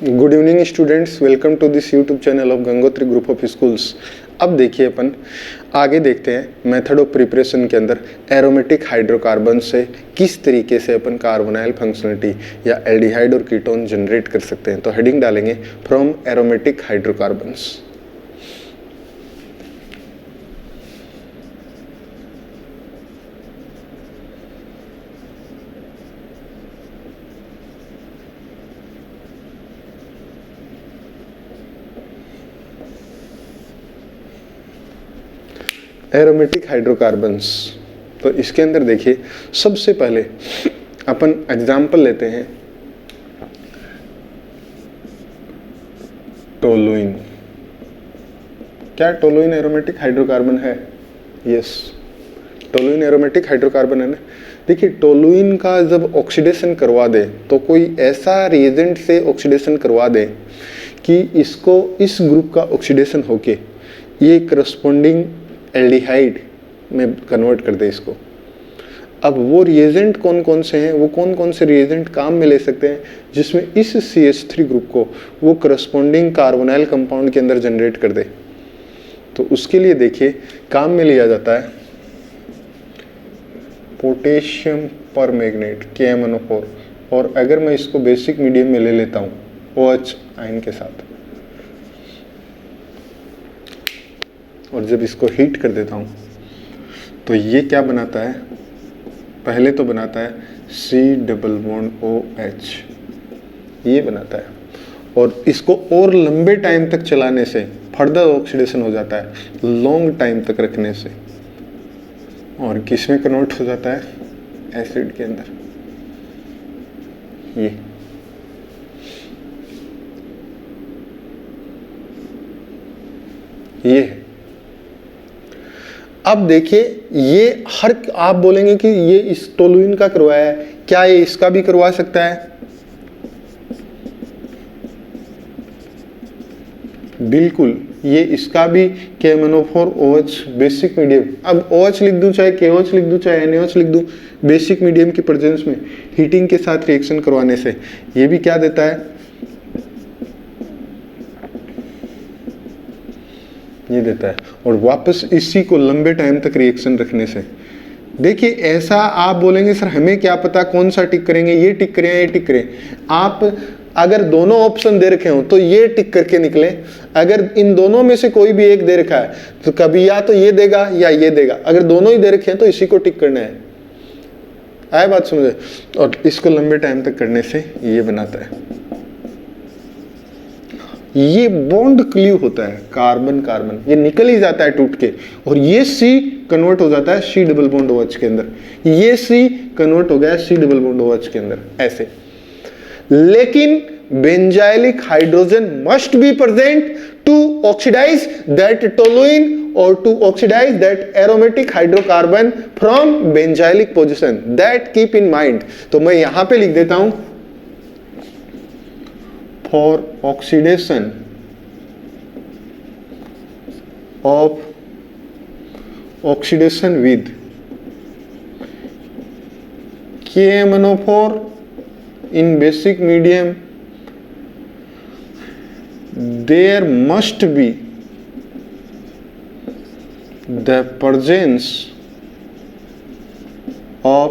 Good evening students, welcome to this YouTube channel of Gangotri group of schools. अब देखिए अपन आगे देखते हैं मेथड ऑफ प्रिपरेशन के अंदर एरोमेटिक हाइड्रोकार्बन से किस तरीके से अपन कार्बोनाइल फंक्शनलिटी या एल्डिहाइड और कीटोन जनरेट कर सकते हैं। तो हेडिंग डालेंगे from aromatic hydrocarbons. Aromatic hydrocarbons, तो इसके अंदर देखिए सबसे पहले अपन एग्जाम्पल लेते हैं टोलुइन। क्या टोलुइन एरोमेटिक हाइड्रोकार्बन है? यस, टोलुइन एरोमेटिक हाइड्रोकार्बन है ना। देखिए टोलुइन का जब ऑक्सीडेशन करवा दे तो कोई ऐसा रिएजेंट से ऑक्सीडेशन करवा दे कि इसको इस ग्रुप का ऑक्सीडेशन होके ये करस्पॉन्डिंग एल्डिहाइड में कन्वर्ट कर दे इसको। अब वो रिएजेंट कौन कौन से हैं, वो कौन कौन से रिएजेंट काम में ले सकते हैं जिसमें इस CH3 ग्रुप को वो करस्पॉन्डिंग कार्बोनाइल कंपाउंड के अंदर जनरेट कर दे। तो उसके लिए देखिए काम में लिया जाता है पोटेशियम परमैंगनेट KMnO4, और अगर मैं इसको बेसिक मीडियम में ले लेता हूँ OH आयन के साथ, और जब इसको हीट कर देता हूँ तो ये क्या बनाता है? पहले तो बनाता है C डबल बॉन्ड OH, ये बनाता है, और इसको और लंबे टाइम तक चलाने से फर्दर ऑक्सीडेशन हो जाता है लॉन्ग टाइम तक रखने से, और किस में कन्वर्ट हो जाता है? एसिड के अंदर। ये है। अब देखिए ये हर, आप बोलेंगे कि ये इस टोलुइन का करवाया है, क्या ये इसका भी करवा सकता है? बिल्कुल, ये इसका भी KMnO4 OH बेसिक मीडियम। अब OH लिख दूं, चाहे KOH लिख दूं, चाहे NaOH लिख दूं, बेसिक मीडियम की प्रेजेंस में हीटिंग के साथ रिएक्शन करवाने से ये भी क्या देता है? ये देता है, और वापस इसी को लंबे टाइम तक रिएक्शन रखने से। देखिए ऐसा आप बोलेंगे सर हमें क्या पता कौन सा टिक करेंगे, ये टिक करें ये टिक करें। आप अगर दोनों ऑप्शन दे रखे हो तो ये टिक करके निकले, अगर इन दोनों में से कोई भी एक दे रखा है तो कभी या तो ये देगा या ये देगा, अगर दोनों ही दे रखे हैं तो इसी को टिक करना है। आए बात समझे? और इसको लंबे टाइम तक करने से ये बनाता है, ये बॉन्ड क्लीव होता है कार्बन कार्बन, ये निकल ही जाता है टूट के, और ये C कन्वर्ट हो जाता है C डबल बॉन्ड OH के अंदर, ये C कन्वर्ट हो गया C डबल बॉन्ड OH के अंदर ऐसे। लेकिन benzylic hydrogen must be present to oxidize that toluene और to oxidize that aromatic hydrocarbon from benzylic position, that keep in mind. तो मैं यहां पे लिख देता हूं for oxidation with KMnO4 in basic medium, there must be the presence of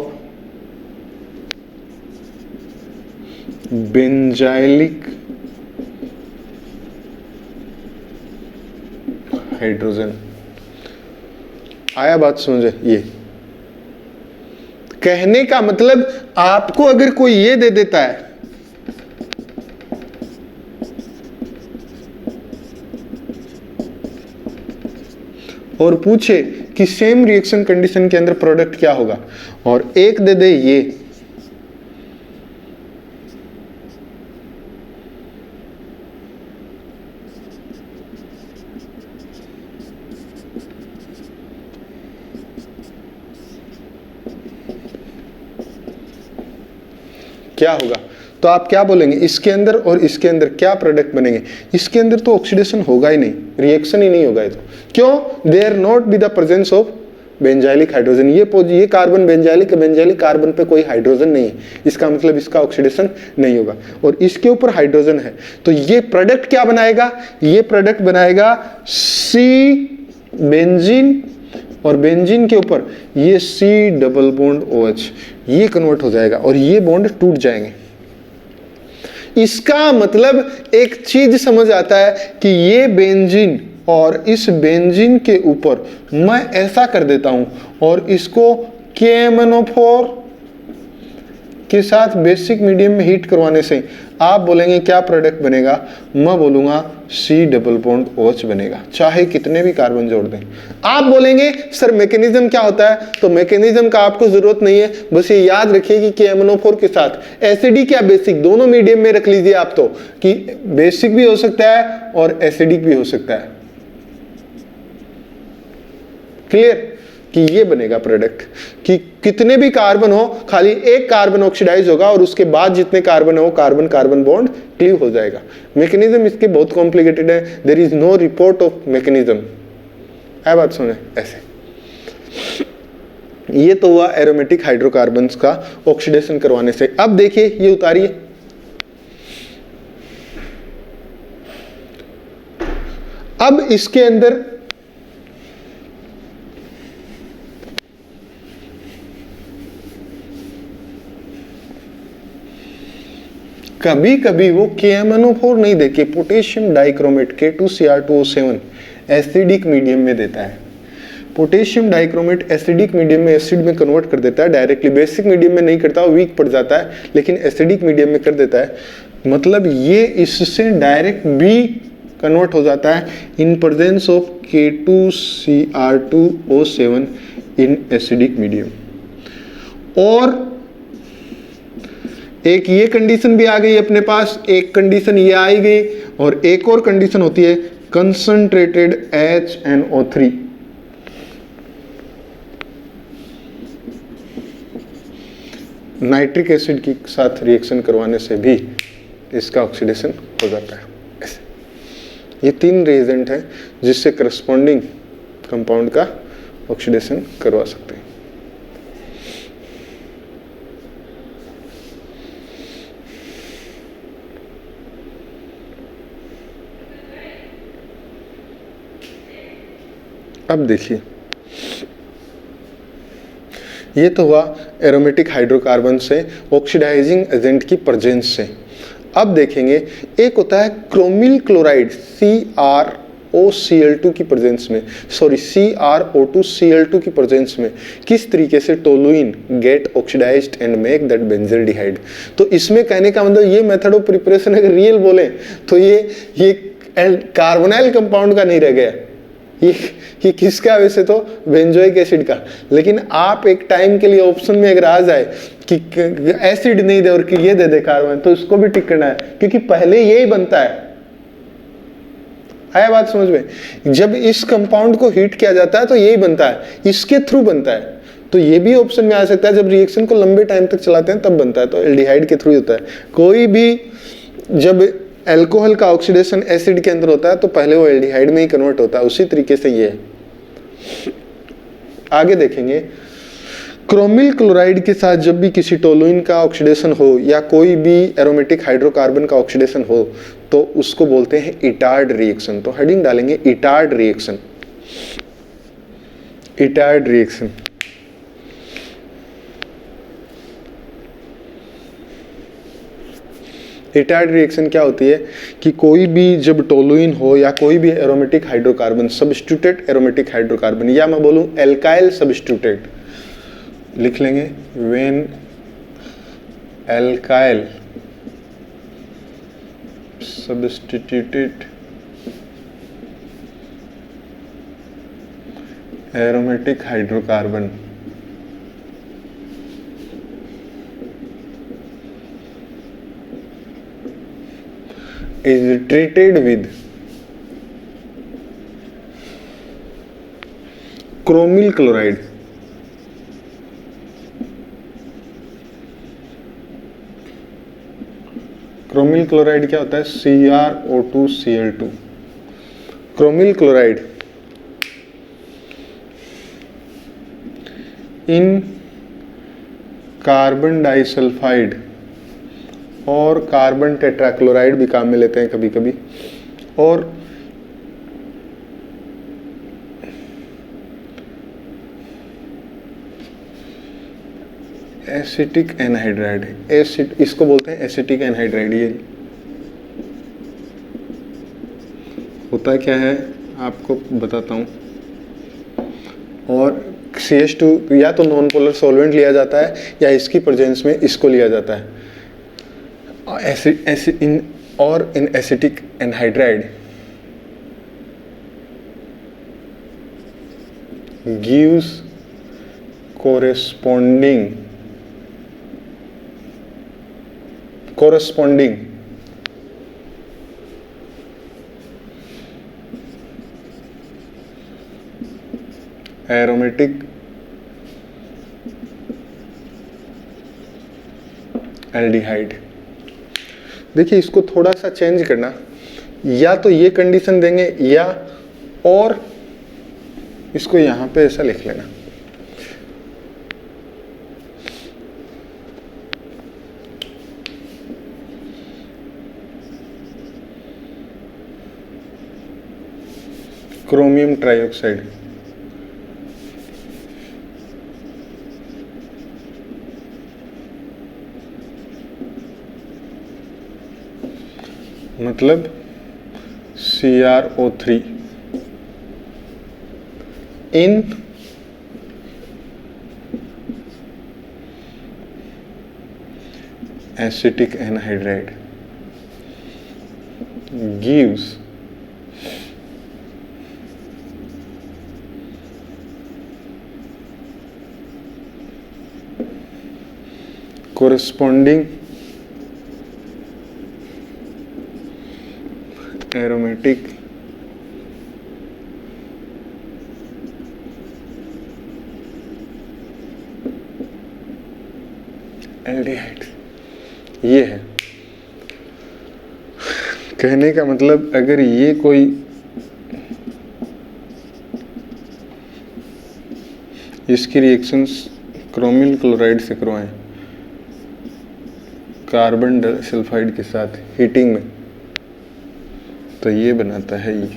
benzylic hydrogen. आया बात समझे? ये कहने का मतलब आपको अगर कोई ये दे देता है और पूछे कि सेम रिएक्शन कंडीशन के अंदर प्रोडक्ट क्या होगा, और एक दे दे ये, क्या होगा? तो आप क्या बोलेंगे? इसके अंदर और इसके अंदर क्या प्रोडक्ट बनेंगे? इसके अंदर तो ऑक्सीडेशन होगा ही नहीं, रिएक्शन ही नहीं होगा। तो क्यों? There not be the presence of benzylic hydrogen, ये कार्बन बेंजाइलिक कार्बन पे कोई हाइड्रोजन नहीं है, इसका मतलब इसका ऑक्सीडेशन नहीं होगा, और इसके ऊपर हाइड्रोजन है, तो ये प्रोडक्ट क्या बनाएगा, ये प्रोडक्ट बनाएगा सी बेंजीन, और बेंजीन के ऊपर ये सी डबल बॉन्ड OH, ये कन्वर्ट हो जाएगा और ये बॉन्ड टूट जाएंगे। इसका मतलब एक चीज समझ आता है कि ये बेंजीन और इस बेंजीन के ऊपर मैं ऐसा कर देता हूं और इसको KMnO4 के साथ बेसिक मीडियम में हीट करवाने से आप बोलेंगे क्या प्रोडक्ट बनेगा, मैं बोलूंगा सी डबल बॉन्ड OH बनेगा, चाहे कितने भी कार्बन जोड़ दें। आप बोलेंगे सर मैकेनिज्म क्या होता है, तो मैकेनिज्म का आपको जरूरत नहीं है, बस ये याद रखिए कि KMnO4 के साथ एसिडिक या बेसिक दोनों मीडियम में रख लीजिए आप, तो कि बेसिक भी हो सकता है और एसिडिक भी हो सकता है। क्लियर कि ये बनेगा प्रोडक्ट, कि कितने भी कार्बन हो खाली एक कार्बन ऑक्सीडाइज होगा और उसके बाद जितने कार्बन हो कार्बन कार्बन बॉन्ड क्लीव हो जाएगा। मैकेनिज्म इसके बहुत कॉम्प्लिकेटेड है, there is no report of mechanism. है बात सुने ऐसे। ये तो हुआ एरोमेटिक हाइड्रोकार्बन्स का ऑक्सीडेशन करवाने से। अब देखिए ये उतारिए, अब इसके अंदर कभी कभी वो KMnO4 नहीं देके potassium dichromate K2Cr2O7 acidic medium में देता है। पोटेशियम डाइक्रोमेट एसिडिक मीडियम में एसिड में कन्वर्ट कर देता है डायरेक्टली, बेसिक मीडियम में नहीं करता, वीक पड़ जाता है, लेकिन एसिडिक मीडियम में कर देता है। मतलब ये इससे डायरेक्ट भी कन्वर्ट हो जाता है in presence of K2Cr2O7 in acidic medium. और एक ये कंडीशन भी आ गई अपने पास, एक कंडीशन ये आई गई, और एक और कंडीशन होती है कंसंट्रेटेड HNO3। नाइट्रिक एसिड के साथ रिएक्शन करवाने से भी इसका ऑक्सीडेशन हो जाता है। ऐसे ये 3 रिएजेंट हैं जिससे करस्पॉन्डिंग कंपाउंड का ऑक्सीडेशन करवा सकते हैं। अब देखिए ये तो हुआ एरोमेटिक हाइड्रोकार्बन से ऑक्सीडाइजिंग एजेंट की प्रेजेंस से। अब देखेंगे एक होता है क्रोमिल क्लोराइड CrOCl2 की प्रेजेंस में, सॉरी CrO2Cl2 की प्रेजेंस में किस तरीके से toluene get oxidized and make that benzaldehyde. तो इसमें कहने का मतलब ये मेथड ऑफ प्रिपरेशन अगर रियल बोले तो ये कार्बोनाइल कंपाउंड का नहीं रह गया, ये किसका, वैसे तो बेंजोइक एसिड का। लेकिन आप एक टाइम के लिए ऑप्शन में अगर आ जाए कि एसिड नहीं दे और कि ये दे दे कार्बन, तो इसको भी टिक करना है, क्योंकि पहले यही बनता है। आया बात समझ में? जब इस कंपाउंड को हीट किया जाता है तो यही बनता है, इसके थ्रू बनता है। तो ये भी ऑप्शन में आ सकता है, जब रिएक्शन को लंबे टाइम तक चलाते हैं तब बनता है, तो एल्डिहाइड के थ्रू होता है। कोई भी जब अल्कोहल का ऑक्सीडेशन एसिड के अंदर होता है तो पहले वो एल्डिहाइड में ही कन्वर्ट होता है, उसी तरीके से ये है। आगे देखेंगे क्रोमिल क्लोराइड के साथ जब भी किसी टोलुइन का ऑक्सीडेशन हो या कोई भी एरोमेटिक हाइड्रोकार्बन का ऑक्सीडेशन हो तो उसको बोलते हैं इटार्ड रिएक्शन। तो हेडिंग डालेंगे Etard reaction. Etard reaction Etard reaction क्या होती है कि कोई भी जब टोलुइन हो या कोई भी aromatic hydrocarbon, substituted aromatic hydrocarbon, या मैं बोलूं एल्काइल सब्स्टिट्यूटेड, लिख लेंगे when alkyl substituted aromatic hydrocarbon is treated with chromyl chloride. Chromyl chloride क्या होता है? CrO2Cl2। Chromyl chloride in carbon disulphide और कार्बन टेट्राक्लोराइड भी काम में लेते हैं कभी कभी, और एसिटिक एनहाइड्राइड, इसको बोलते हैं एसिटिक एनहाइड्राइड। ये होता क्या है आपको बताता हूँ। और CH2 या तो नॉन पोलर सॉल्वेंट लिया जाता है या इसकी प्रेजेंस में इसको लिया जाता है। In acetic anhydride gives corresponding aromatic aldehyde. देखिए इसको थोड़ा सा चेंज करना, या तो ये कंडीशन देंगे या और इसको यहां पे ऐसा लिख लेना। क्रोमियम ट्राइऑक्साइड, मतलब CrO3 in acetic anhydride gives corresponding aromatic aldehyde. ये है कहने का मतलब, अगर ये कोई इसकी रिएक्शंस क्रोमियल क्लोराइड से करवाएं कार्बन सल्फाइड के साथ हीटिंग में, तो ये बनाता है ये।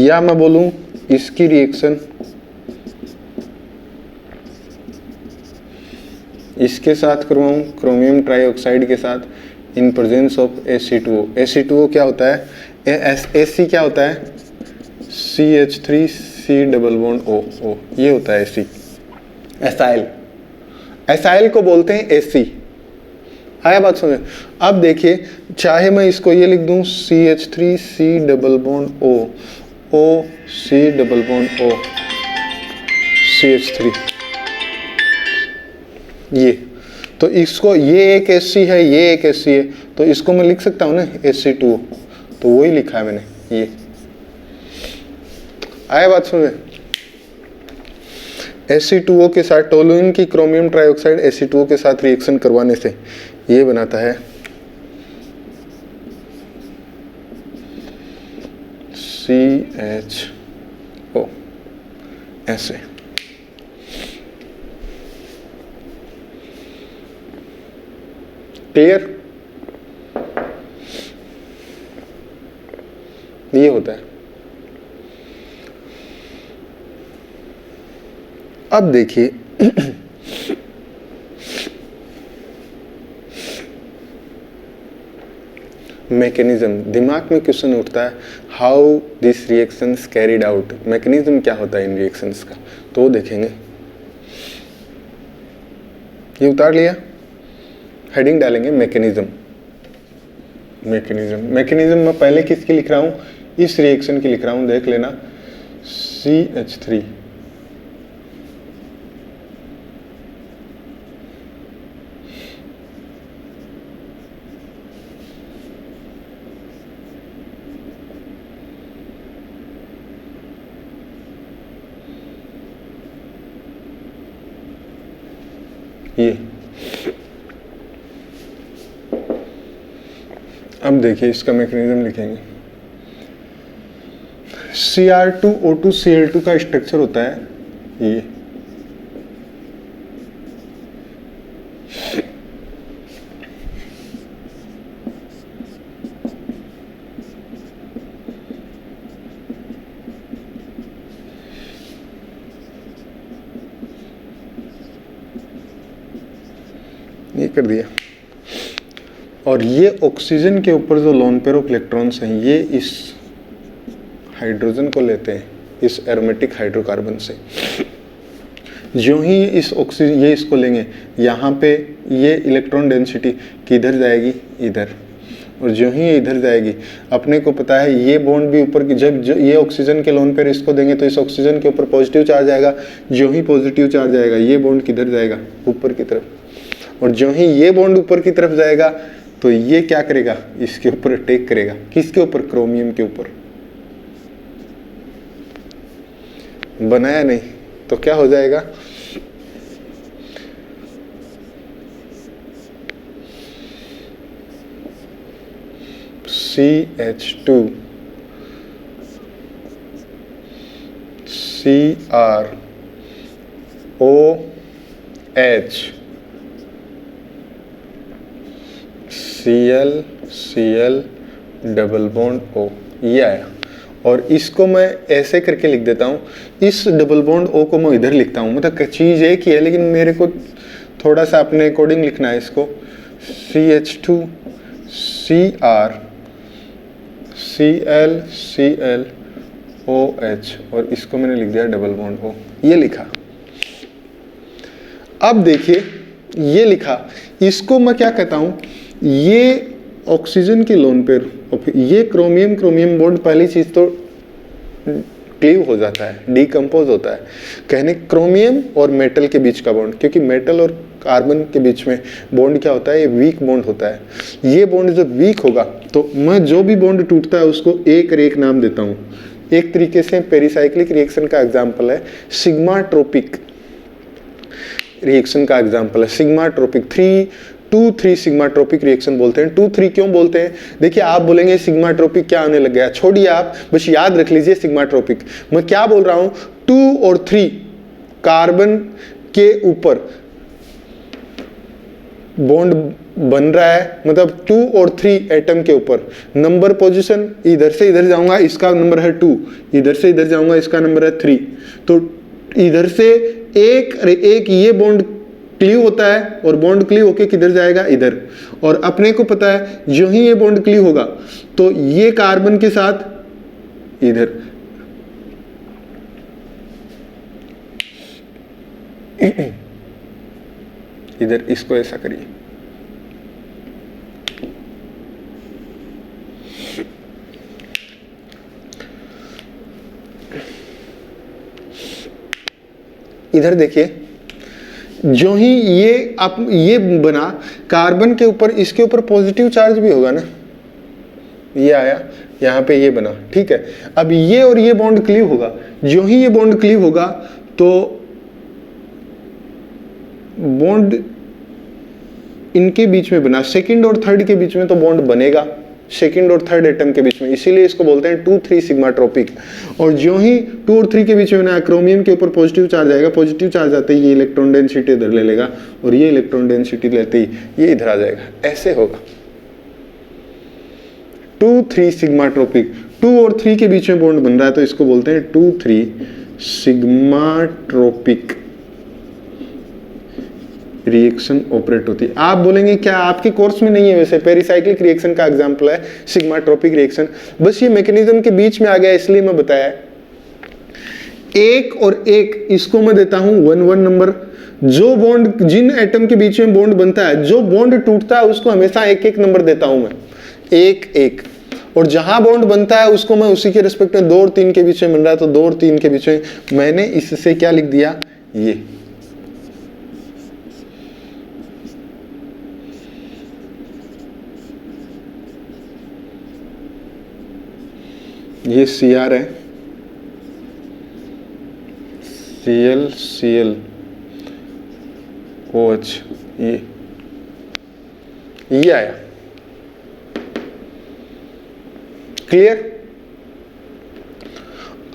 या मैं बोलूं इसकी रिएक्शन इसके साथ करवाऊं क्रोमियम ट्राइऑक्साइड के साथ in presence of Ac2O। Ac2O क्या होता है? Ac क्या होता है? CH3C double bond O। ये होता है Ac। एसाइल को बोलते हैं Ac। आया बात समझे? अब देखिए, चाहे मैं इसको ये लिख दूं CH3C double bond O C double bond O CH3, ये तो इसको, ये एक Ac है, ये एक Ac है, तो इसको मैं लिख सकता हूँ ना Ac2O, तो वही लिखा है मैंने ये। आया बात समझे? Ac2O के साथ टोलुइन की क्रोमियम ट्राइऑक्साइड Ac2O के साथ रिएक्शन करवाने से ये बनाता है CHO ऐसे। क्लियर? ये होता है। अब देखिए मैकेनिज्म, दिमाग में क्वेश्चन उठता है how this reactions carried out, mechanism क्या होता है इन रिएक्शंस का, तो देखेंगे। ये उतार लिया, हेडिंग डालेंगे मैकेनिज्म। मैकेनिज्म मैं पहले किसकी लिख रहा हूं? इस रिएक्शन की लिख रहा हूं, देख लेना CH3 ये। अब देखिए इसका मैकेनिज्म लिखेंगे Cr2O2Cl2 का स्ट्रक्चर होता है ये कर दिया। और ये ऑक्सीजन के ऊपर जो लोन पेयर ऑफ इलेक्ट्रॉन्स हैं ये इस हाइड्रोजन को लेते हैं इस एरोमेटिक हाइड्रोकार्बन से। जो ही इस ऑक्सीजन ये इसको लेंगे, यहाँ पे ये इलेक्ट्रॉन डेंसिटी किधर जाएगी, इधर। और जो ही ये इधर जाएगी, अपने को पता है ये बॉन्ड भी ऊपर की, जब ये ऑक्सीजन के लोन पेयर इसको देंगे तो इस ऑक्सीजन के ऊपर पॉजिटिव चार्ज आएगा। जो ही पॉजिटिव चार्ज आएगा ये बॉन्ड किधर जाएगा, ऊपर की तरफ। और जो ही ये बॉन्ड ऊपर की तरफ जाएगा तो ये क्या करेगा, इसके ऊपर अटैक करेगा। किसके ऊपर, क्रोमियम के ऊपर। बनाया नहीं तो क्या हो जाएगा, CH2 CrOH Cl double bond O, ये आया। और इसको मैं ऐसे करके लिख देता हूँ, इस डबल बॉन्ड O को मैं इधर लिखता हूँ। मतलब चीज़ एक ही है लेकिन मेरे को थोड़ा सा अपने अकॉर्डिंग लिखना है इसको। CH2 Cr Cl OH और इसको मैंने लिख दिया डबल बॉन्ड O, ये लिखा। अब देखिए ये लिखा, इसको मैं क्या कहता हूँ, ये ऑक्सीजन की लोन पेयर, ये क्रोमियम क्रोमियम बॉन्ड पहली चीज तो क्लीव हो जाता है, डीकम्पोज होता है। कहने क्रोमियम और मेटल के बीच का बॉन्ड, क्योंकि मेटल और कार्बन के बीच में बॉन्ड क्या होता है, ये वीक बॉन्ड होता है। ये बॉन्ड जब वीक होगा तो मैं जो भी बॉन्ड टूटता है उसको एक और एक नाम देता हूँ। एक तरीके से पेरिसाइक्लिक रिएक्शन का एग्जाम्पल है सिग्मा ट्रोपिक रिएक्शन का एग्जाम्पल है sigma trophic 2-3 sigma trophic reaction बोलते हैं। 2-3 क्यों बोलते हैं, देखिए आप बोलेंगे सिग्मा ट्रोपिक क्या आने लग गया, छोड़िए आप, बस याद रख लीजिए सिग्मा ट्रोपिक। मैं क्या बोल रहा हूं, 2 और 3 कार्बन के ऊपर बॉन्ड बन रहा है, मतलब 2 और 3 एटम के ऊपर। नंबर पोजीशन इधर से इधर जाऊंगा, इसका नंबर है 2, इधर से इधर जाऊंगा, इसका नंबर है 3। तो इधर से एक ये बॉन्ड क्लीव होता है और बॉन्ड क्लीव होके किधर जाएगा, इधर। और अपने को पता है जो ही ये बॉन्ड क्लीव होगा तो ये कार्बन के साथ इधर इधर इसको ऐसा करिए। इधर देखिए, जो ही ये बना कार्बन के ऊपर, इसके ऊपर पॉजिटिव चार्ज भी होगा ना, ये आया यहाँ पे, ये बना, ठीक है। अब ये और ये बॉन्ड क्लीव होगा, जो ही ये बॉन्ड क्लीव होगा तो बॉन्ड इनके बीच में बना, सेकंड और थर्ड के बीच में तो बॉन्ड बनेगा, सेकंड और थर्ड एटम के बीच में, इसीलिए इसको बोलते हैं 2-3 सिग्मा ट्रोपिक। और जो ही 2 और 3 के बीच में ना क्रोमियम के ऊपर पॉजिटिव चार्ज आएगा, पॉजिटिव चार्ज आते ही ये इलेक्ट्रॉन डेंसिटी इधर ले लेगा और ये इलेक्ट्रॉन डेंसिटी लेते ही ये इधर आ जाएगा, ऐसे होगा 2-3 सिग्मा ट्रोपिक। 2 और 3 के बीच में बॉन्ड बन रहा है तो इसको बोलते हैं 2-3 सिग्मा ट्रोपिक रिएक्शन ऑपरेट होती है। आप बोलेंगे क्या आपके कोर्स में नहीं है, वैसे पेरिसाइक्लिक रिएक्शन का एग्जांपल है सिग्मा ट्रोपिक रिएक्शन, बस ये मैकेनिज्म के बीच में आ गया इसलिए मैं बताया। एक और एक इसको मैं देता हूं 1-1 नंबर। जो बॉन्ड, जिन एटम के बीच में बॉन्ड बनता है, जो बॉन्ड टूटता है उसको हमेशा 1-1 नंबर देता हूं मैं, 1-1। और जहां बॉन्ड बनता है उसको मैं उसी के रिस्पेक्ट में 2 और 3 के बीच में बन रहा है तो 2 और 3 के बीच में मैंने इससे क्या लिख दिया, ये Cr है, Cl OH, ये आया। क्लियर?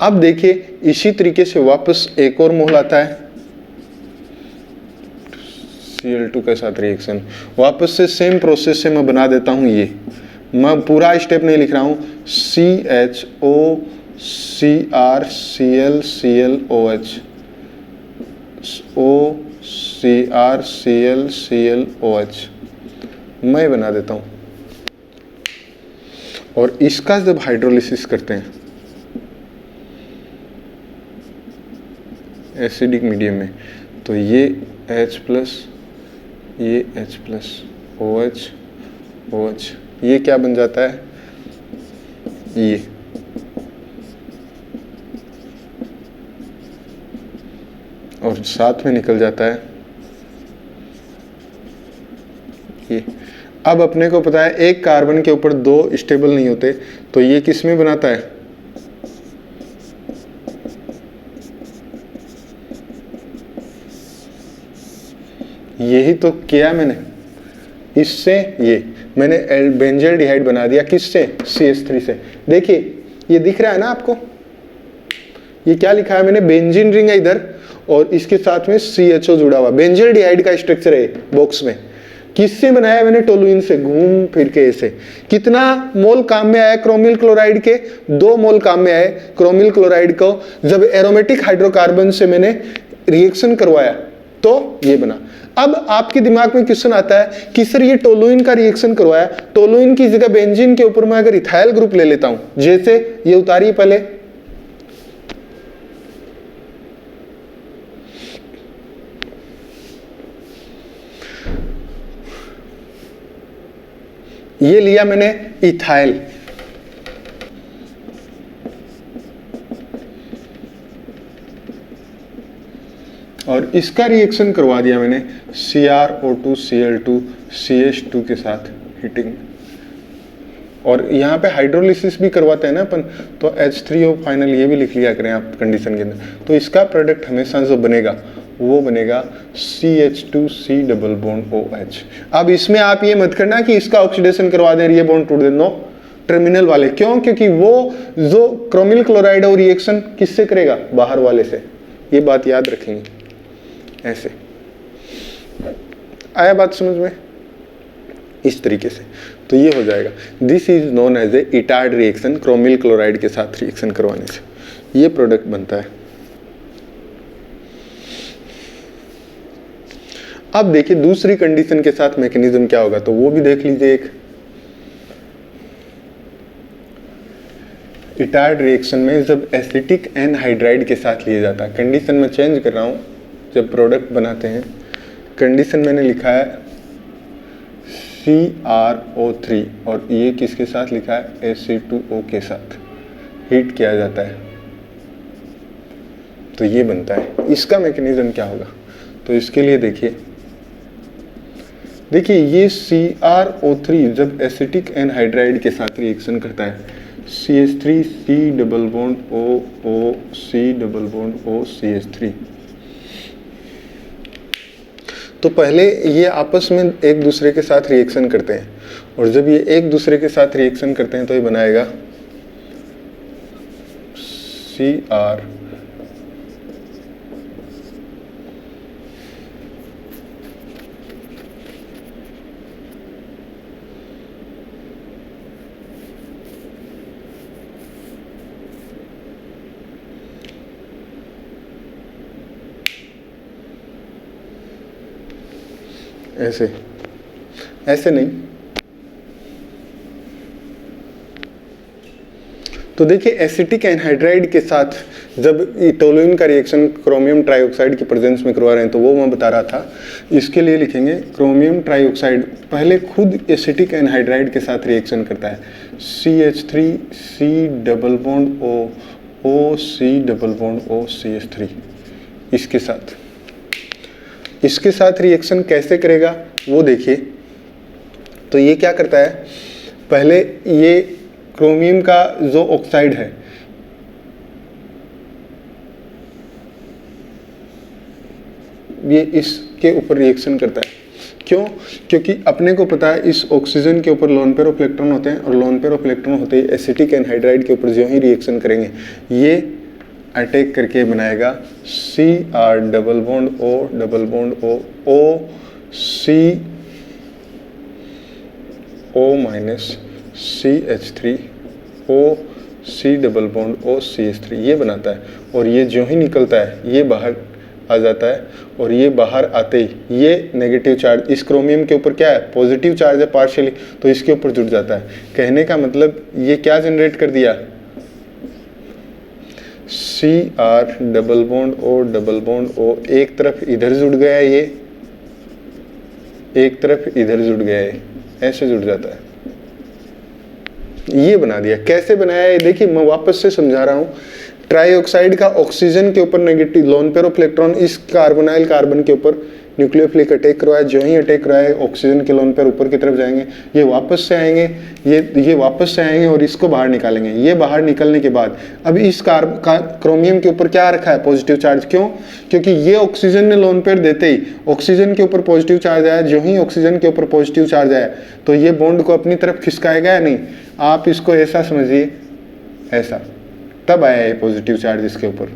अब देखिए इसी तरीके से वापस एक और मोल आता है Cl2 के साथ रिएक्शन, वापस से सेम प्रोसेस से मैं बना देता हूं। ये मैं पूरा स्टेप नहीं लिख रहा हूं, CHO Cr Cl ClOH O Cr Cl ClOH मैं बना देता हूं। और इसका जब हाइड्रोलिसिस करते हैं एसिडिक मीडियम में, तो ये H+, ये H+, OH OH, ये क्या बन जाता है, ये और साथ में निकल जाता है ये। अब अपने को पता है एक कार्बन के ऊपर दो स्टेबल नहीं होते, तो ये किस में बनाता है, यही तो किया मैंने, इससे ये मैंने बेंजल्डिहाइड बना दिया, किससे, CH3 से। देखिए ये दिख रहा है ना आपको, ये क्या लिखा है मैंने, बेंजीन रिंग है इधर और इसके साथ में CHO जुड़ा हुआ, बेंजल्डिहाइड का स्ट्रक्चर है बॉक्स में। किससे बनाया मैंने, टोलुइन से, घूम फिर के ऐसे। कितना मोल काम में आया क्रोमिल क्लोराइड के, 2 मोल काम में आए क्रोमिल क्लोराइड को जब एरोमेटिक हाइड्रोकार्बन से मैंने रिएक्शन करवाया तो ये बना। अब आपके दिमाग में क्वेश्चन आता है कि सर ये टोलुइन का रिएक्शन करवाया, टोलुइन की जगह बेंजीन के ऊपर मैं अगर इथाइल ग्रुप ले लेता हूं, जैसे ये उतारिए पहले, ये लिया मैंने इथाइल, और इसका रिएक्शन करवा दिया मैंने CrO2 Cl2 CH2 के साथ हीटिंग, और यहाँ पे हाइड्रोलिसिस भी करवाते हैं ना अपन, तो H3O फाइनल ये भी लिख लिया करें आप कंडीशन के अंदर। तो इसका प्रोडक्ट हमेशा जो बनेगा वो बनेगा CH2C डबल बॉन्ड OH। अब इसमें आप ये मत करना कि इसका ऑक्सीडेशन करवा दें, ये बॉन्ड टूट दे, नो, टर्मिनल वाले, क्यों, क्योंकि वो जो क्रोमिल क्लोराइड है वो रिएक्शन किससे करेगा, बाहर वाले से, ये बात याद रखेंगे। ऐसे आया बात समझ में, इस तरीके से, तो ये हो जाएगा। This is known as a Etard reaction, chromyl chloride के साथ रिएक्शन करवाने से ये प्रोडक्ट बनता है। अब देखिए दूसरी कंडीशन के साथ मैकेनिज्म क्या होगा, तो वो भी देख लीजिए। एक इटार्ड रिएक्शन में जब एसिटिक एनहाइड्राइड के साथ लिया जाता है, कंडीशन में चेंज कर रहा हूं, जब प्रोडक्ट बनाते हैं कंडीशन मैंने लिखा है CrO3 और ये किसके साथ लिखा है, Ac2O के साथ हीट किया जाता है, तो ये बनता है। इसका मैकेनिज्म क्या होगा, तो इसके लिए देखिए ये CrO3 जब एसिटिक एनहाइड्राइड के साथ रिएक्शन करता है, CH3C double bond O C double bond O CH3, तो पहले ये आपस में एक दूसरे के साथ रिएक्शन करते हैं, और जब ये एक दूसरे के साथ रिएक्शन करते हैं तो ये बनाएगा Cr ऐसे, ऐसे नहीं। तो देखिए एसिटिक एनहाइड्राइड के साथ जब टोलुइन का रिएक्शन क्रोमियम ट्राइऑक्साइड की प्रेजेंस में करवा रहे हैं, तो वो मैं बता रहा था। इसके लिए लिखेंगे क्रोमियम ट्राइऑक्साइड पहले खुद एसिटिक एनहाइड्राइड के साथ रिएक्शन करता है, CH3C double bond O C double bond O CH3, इसके साथ रिएक्शन कैसे करेगा वो देखिए। तो ये क्या करता है, पहले ये क्रोमियम का जो ऑक्साइड है, ये इसके ऊपर रिएक्शन करता है। क्यों, क्योंकि अपने को पता है इस ऑक्सीजन के ऊपर लोन पेयर ऑफ इलेक्ट्रॉन होते हैं, और लोन पेयर ऑफ इलेक्ट्रॉन होते ही एसिटिक एनहाइड्राइड के ऊपर जो ही रिएक्शन करेंगे ये अटैक करके बनाएगा Cr double bond O O C O minus CH3 O C double bond O CH3 ये बनाता है। और ये जो ही निकलता है ये बाहर आ जाता है, और ये बाहर आते ही ये नेगेटिव चार्ज इस क्रोमियम के ऊपर क्या है, पॉजिटिव चार्ज है पार्शियली, तो इसके ऊपर जुड़ जाता है। कहने का मतलब ये क्या जनरेट कर दिया, Cr डबल बॉन्ड O एक तरफ इधर जुड़ गया है, ये एक तरफ इधर जुड़ गया है, ऐसे जुड़ जाता है। ये बना दिया। कैसे बनाया है देखिए, मैं वापस से समझा रहा हूँ। ट्राईऑक्साइड का ऑक्सीजन के ऊपर negative lone pair of electron इस कार्बोनाइल कार्बन के ऊपर न्यूक्लियोफिलिक अटैक करवाया। जो ही अटैक करवाए ऑक्सीजन के लोन पेयर ऊपर की तरफ जाएंगे, ये वापस से आएंगे, ये वापस से आएंगे और इसको बाहर निकालेंगे। ये बाहर निकलने के बाद अब इस क्रोमियम के ऊपर क्या रखा है, पॉजिटिव चार्ज। क्यों? क्योंकि ये ऑक्सीजन ने लोन पेयर देते ही ऑक्सीजन के ऊपर पॉजिटिव चार्ज आया। जो ही ऑक्सीजन के ऊपर पॉजिटिव चार्ज आया तो ये बॉन्ड को अपनी तरफ खिसकाएगा या नहीं। आप इसको ऐसा समझिए, ऐसा, तब आया ये पॉजिटिव चार्ज इसके ऊपर।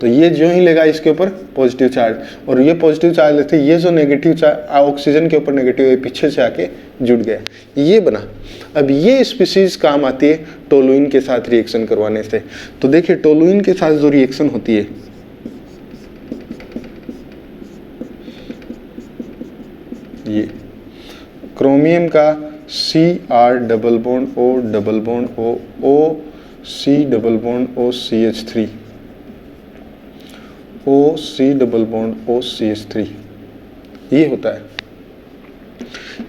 तो ये जो ही लेगा इसके ऊपर पॉजिटिव चार्ज, और ये पॉजिटिव चार्ज लेते ये जो नेगेटिव चार्ज ऑक्सीजन के ऊपर नेगेटिव है पीछे से आके जुड़ गया, ये बना। अब ये स्पीसीज काम आती है टोलुइन के साथ रिएक्शन करवाने से। तो देखिए टोलुइन के साथ जो रिएक्शन होती है, ये क्रोमियम का Cr double bond O C double bond O CH3 O C double bond O CH3 ये होता है।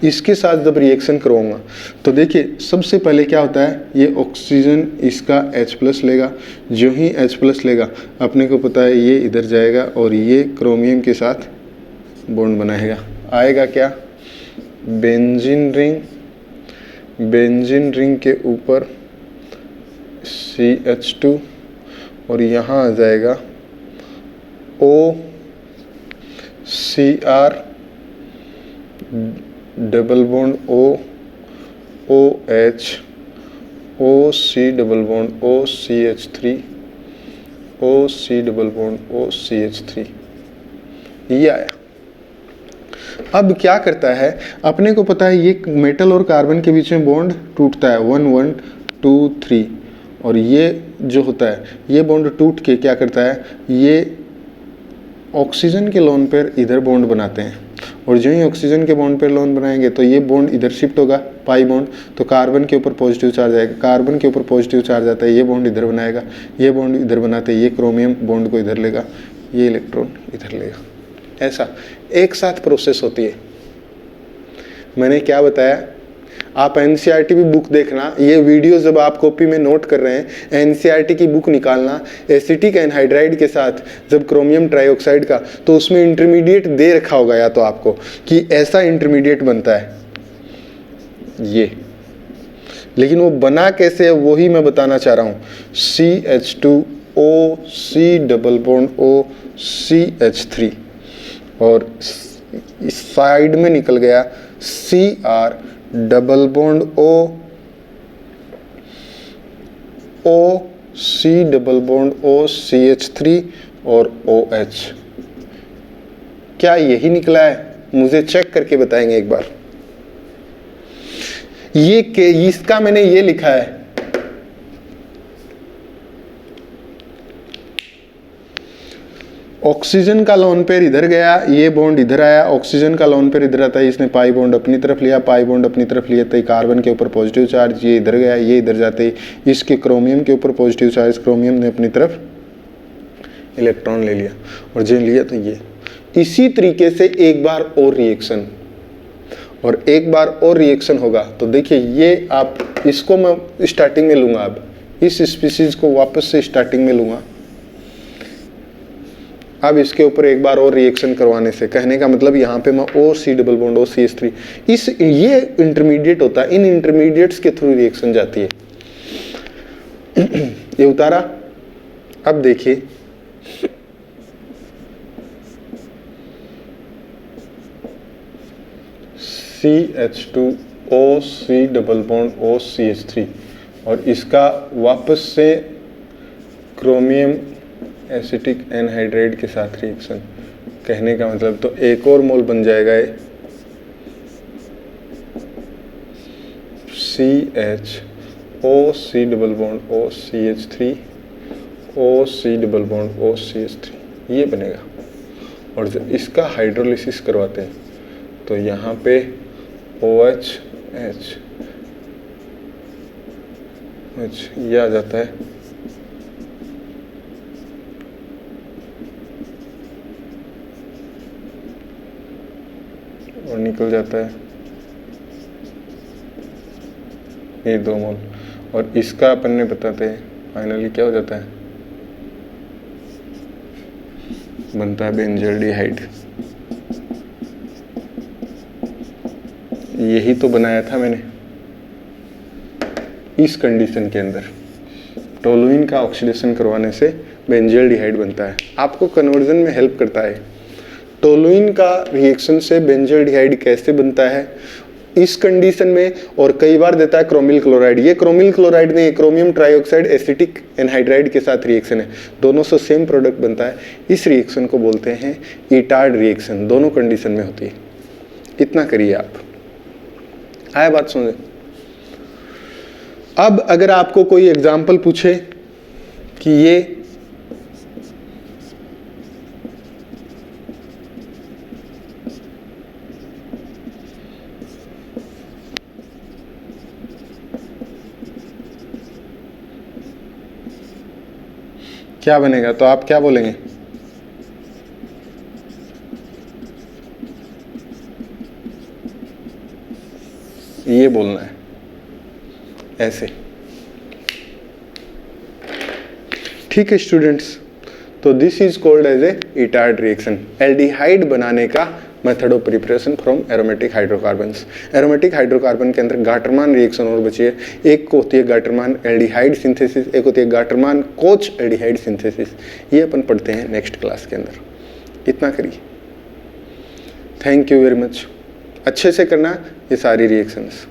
इसके साथ जब रिएक्शन करवाऊंगा तो देखिए सबसे पहले क्या होता है, ये ऑक्सीजन इसका H+ लेगा। जो ही H+ लेगा अपने को पता है ये इधर जाएगा और ये क्रोमियम के साथ बॉन्ड बनाएगा। आएगा क्या, बेंजीन रिंग के ऊपर CH2 और यहाँ आ जाएगा OCr double bond OH OC double bond OCH3 OC double bond OCH3 ये आया। अब क्या करता है, अपने को पता है ये मेटल और कार्बन के बीच में बॉन्ड टूटता है 1 1 2 3, और ये जो होता है ये बॉन्ड टूट के क्या करता है, ये ऑक्सीजन के लोन पेयर इधर बॉन्ड बनाते हैं। और जो ही ऑक्सीजन के बॉन्ड पेयर लोन बनाएंगे तो ये बॉन्ड इधर शिफ्ट होगा, पाई बॉन्ड, तो कार्बन के ऊपर पॉजिटिव चार्ज आएगा। कार्बन के ऊपर पॉजिटिव चार्ज आता है, ये बॉन्ड इधर बनाएगा, ये बॉन्ड इधर बनाते हैं, ये क्रोमियम बॉन्ड को इधर लेगा, ये इलेक्ट्रॉन इधर लेगा। ऐसा एक साथ प्रोसेस होती है। मैंने क्या बताया, आप एनसीईआरटी भी बुक देखना। ये वीडियो जब आप कॉपी में नोट कर रहे हैं, एनसीईआरटी की बुक निकालना। एसिटिक एनहाइड्राइड के साथ जब क्रोमियम ट्राईऑक्साइड का, तो उसमें इंटरमीडिएट दे रखा होगा या तो आपको कि ऐसा इंटरमीडिएट बनता है ये, लेकिन वो बना कैसे है वही मैं बताना चाह रहा हूँ। CH2O C double bond O CH3 और इस साइड में निकल गया Cr double bond O C double bond O CH3 और OH। क्या यही निकला है? मुझे चेक करके बताएंगे एक बार। ये इसका मैंने ये लिखा है, ऑक्सीजन का लोन पेयर इधर गया, ये बॉन्ड इधर आया, ऑक्सीजन का लोन पेयर इधर आता है, इसने पाई बॉन्ड अपनी तरफ लिया, पाई बॉन्ड अपनी तरफ लिया, तो कार्बन के ऊपर पॉजिटिव चार्ज, ये इधर गया, ये इधर जाते ही इसके क्रोमियम के ऊपर पॉजिटिव चार्ज, क्रोमियम ने अपनी तरफ इलेक्ट्रॉन ले लिया, और जो लिया तो ये। इसी तरीके से एक बार और रिएक्शन, और एक बार और रिएक्शन होगा। तो देखिए ये आप इसको मैं स्टार्टिंग में लूँगा, अब इस स्पीसीज को वापस से स्टार्टिंग में लूँगा। अब इसके ऊपर एक बार और रिएक्शन करवाने से, कहने का मतलब यहाँ पे मैं OC double bond O CH3 ये इंटरमीडिएट होता है, इन इंटरमीडिएट्स के थ्रू रिएक्शन जाती है। ये उतारा। अब देखिए CH2O C double bond O CH3 और इसका वापस से क्रोमियम एसिटिक एनहाइड्राइड के साथ रिएक्शन, कहने का मतलब तो एक और मोल बन जाएगा ये CH double bond OCH3 double bond OCH3, ये बनेगा। और जब इसका हाइड्रोलिसिस करवाते हैं तो यहाँ पे OH ये आ जाता है, और निकल जाता है ये 2 मोल, और इसका अपन ने बताते हैं फाइनली क्या हो जाता है, बनता है बेंजल्डिहाइड। यही तो बनाया था मैंने इस कंडीशन के अंदर, टोलुइन का ऑक्सीडेशन करवाने से बेंजल्डिहाइड बनता है। आपको कन्वर्जन में हेल्प करता है। टोलुइन का रिएक्शन से बेंजल्डिहाइड कैसे बनता है इस कंडीशन में, और कई बार देता है क्रोमिल क्लोराइड। ये क्रोमिल क्लोराइड नहीं, क्रोमियम ट्राइऑक्साइड एसिटिक एनहाइड्राइड के साथ रिएक्शन है, दोनों से सेम प्रोडक्ट बनता है। इस रिएक्शन को बोलते हैं इटार्ड रिएक्शन, दोनों कंडीशन में होती है। इतना करिए आप, आया बात समझे। अब अगर आपको कोई एग्जाम्पल पूछे कि ये क्या बनेगा, तो आप क्या बोलेंगे, ये बोलना है ऐसे। ठीक है स्टूडेंट्स, तो this is called as a Etard reaction, aldehyde बनाने का method of preparation from aromatic hydrocarbons. Aromatic hydrocarbon के अंदर गाटरमान रिएक्शन और बची है, एक को होती है गाटरमान एल्डिहाइड सिंथेसिस, एक होती है गाटरमान कोच एल्डिहाइड सिंथेसिस। ये अपन पढ़ते हैं नेक्स्ट क्लास के अंदर। इतना करिए, थैंक यू वेरी मच। अच्छे से करना ये सारी रिएक्शंस।